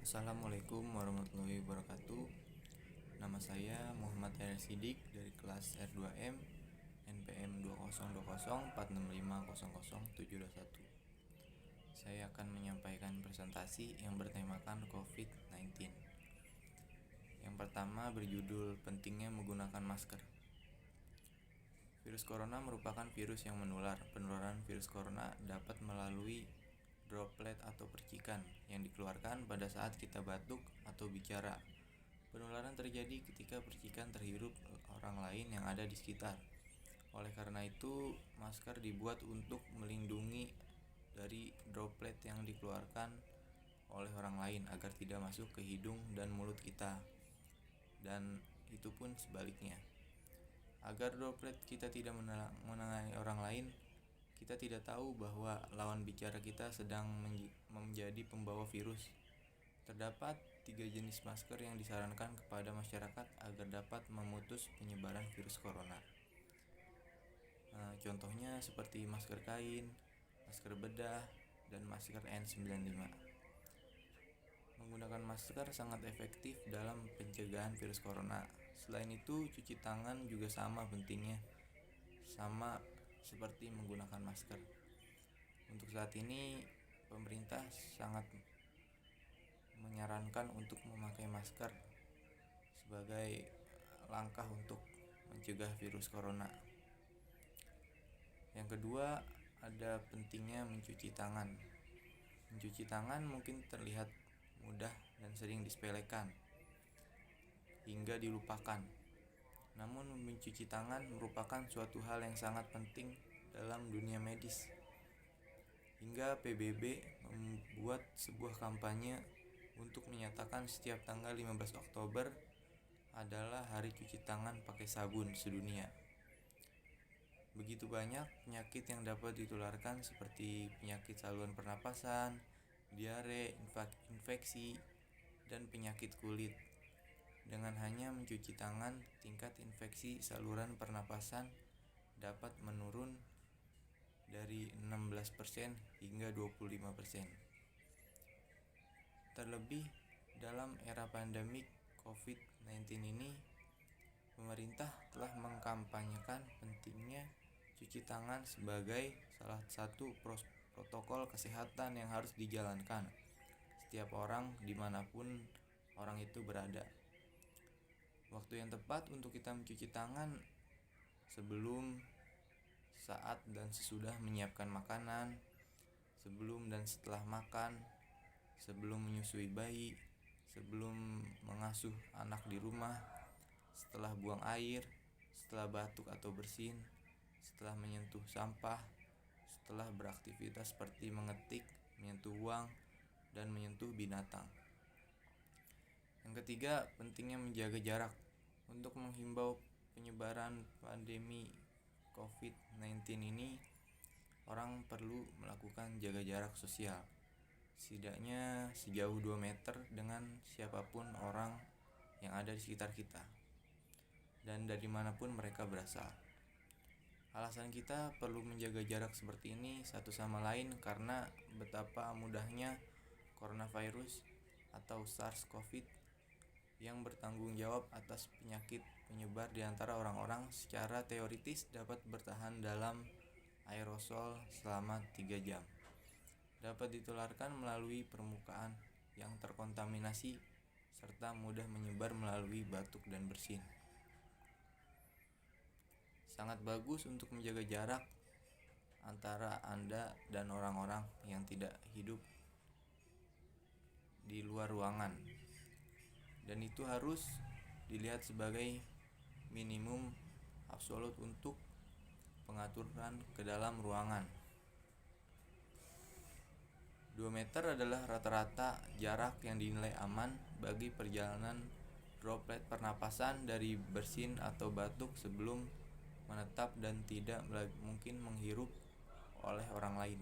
Assalamualaikum warahmatullahi wabarakatuh. Nama saya Muhammad Hair Sidik dari kelas R2M NPM 202046500721. Saya akan menyampaikan presentasi yang bertemakan COVID-19. Yang pertama berjudul pentingnya menggunakan masker. Virus corona merupakan virus yang menular. Penularan virus corona dapat melalui droplet atau percikan yang dikeluarkan pada saat kita batuk atau bicara. Penularan terjadi ketika percikan terhirup orang lain yang ada di sekitar. Oleh karena itu, masker dibuat untuk melindungi dari droplet yang dikeluarkan oleh orang lain agar tidak masuk ke hidung dan mulut kita. Dan itu pun sebaliknya. Agar droplet kita tidak mengenai orang lain, kita tidak tahu bahwa lawan bicara kita sedang menjadi pembawa virus. Terdapat 3 jenis masker yang disarankan kepada masyarakat agar dapat memutus penyebaran virus corona. Contohnya seperti masker kain, masker bedah, dan masker N95. Menggunakan masker sangat efektif dalam pencegahan virus corona. Selain itu, cuci tangan juga sama pentingnya, sama seperti menggunakan masker. Untuk saat ini, pemerintah sangat menyarankan untuk memakai masker sebagai langkah untuk mencegah virus corona. Yang kedua, ada pentingnya mencuci tangan. Mencuci tangan mungkin terlihat mudah dan sering disepelekan hingga dilupakan. Namun mencuci tangan merupakan suatu hal yang sangat penting dalam dunia medis. Hingga PBB membuat sebuah kampanye untuk menyatakan setiap tanggal 15 Oktober adalah hari cuci tangan pakai sabun sedunia. Begitu banyak penyakit yang dapat ditularkan seperti penyakit saluran pernapasan, diare, infeksi, dan penyakit kulit. Dengan hanya mencuci tangan, tingkat infeksi saluran pernapasan dapat menurun dari 16% hingga 25%. Terlebih dalam era pandemik COVID-19 ini, pemerintah telah mengkampanyekan pentingnya cuci tangan sebagai salah satu protokol kesehatan yang harus dijalankan setiap orang dimanapun orang itu berada. Waktu yang tepat untuk kita mencuci tangan sebelum, saat dan sesudah menyiapkan makanan, sebelum dan setelah makan, sebelum menyusui bayi, sebelum mengasuh anak di rumah, setelah buang air, setelah batuk atau bersin, setelah menyentuh sampah, setelah beraktivitas seperti mengetik, menyentuh uang, dan menyentuh binatang. Yang ketiga, pentingnya menjaga jarak. Untuk menghimbau penyebaran pandemi COVID-19 ini, orang perlu melakukan jaga jarak sosial, setidaknya sejauh 2 meter dengan siapapun orang yang ada di sekitar kita dan dari manapun mereka berasal. Alasan kita perlu menjaga jarak seperti ini satu sama lain karena betapa mudahnya coronavirus atau SARS-CoV yang bertanggung jawab atas penyakit penyebar di antara orang-orang secara teoritis dapat bertahan dalam aerosol selama 3 jam. Dapat ditularkan melalui permukaan yang terkontaminasi serta mudah menyebar melalui batuk dan bersin. Sangat bagus untuk menjaga jarak antara Anda dan orang-orang yang tidak hidup di luar ruangan. Dan itu harus dilihat sebagai minimum absolut untuk pengaturan ke dalam ruangan. 2 meter adalah rata-rata jarak yang dinilai aman bagi perjalanan droplet pernapasan dari bersin atau batuk sebelum menetap dan tidak mungkin menghirup oleh orang lain.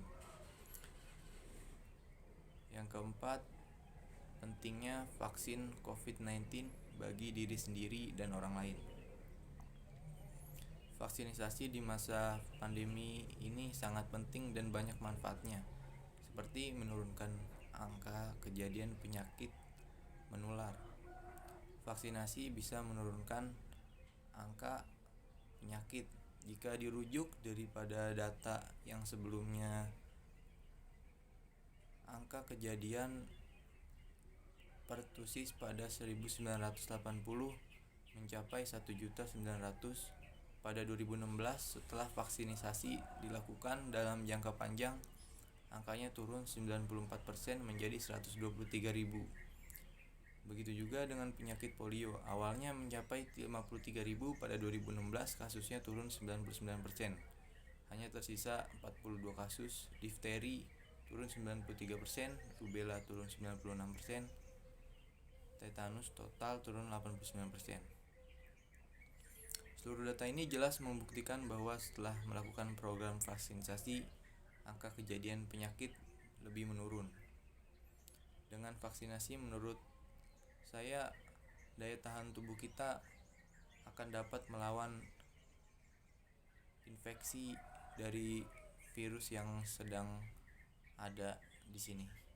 Yang keempat, pentingnya vaksin COVID-19 bagi diri sendiri dan orang lain. Vaksinasi di masa pandemi ini sangat penting dan banyak manfaatnya, seperti menurunkan angka kejadian penyakit menular. Vaksinasi bisa menurunkan angka penyakit jika dirujuk daripada data yang sebelumnya. Angka kejadian pertusis pada 1980 mencapai 1.900.000 pada 2016. Setelah vaksinasi dilakukan dalam jangka panjang, angkanya turun 94% menjadi 123.000. Begitu juga dengan penyakit polio. Awalnya mencapai 53.000 pada 2016, kasusnya turun 99%. Hanya tersisa 42 kasus. Difteri turun 93%, rubella turun 96%, tetanus total turun 89%. Seluruh data ini jelas membuktikan bahwa setelah melakukan program vaksinasi, angka kejadian penyakit lebih menurun. Dengan vaksinasi, menurut saya daya tahan tubuh kita akan dapat melawan infeksi dari virus yang sedang ada di sini.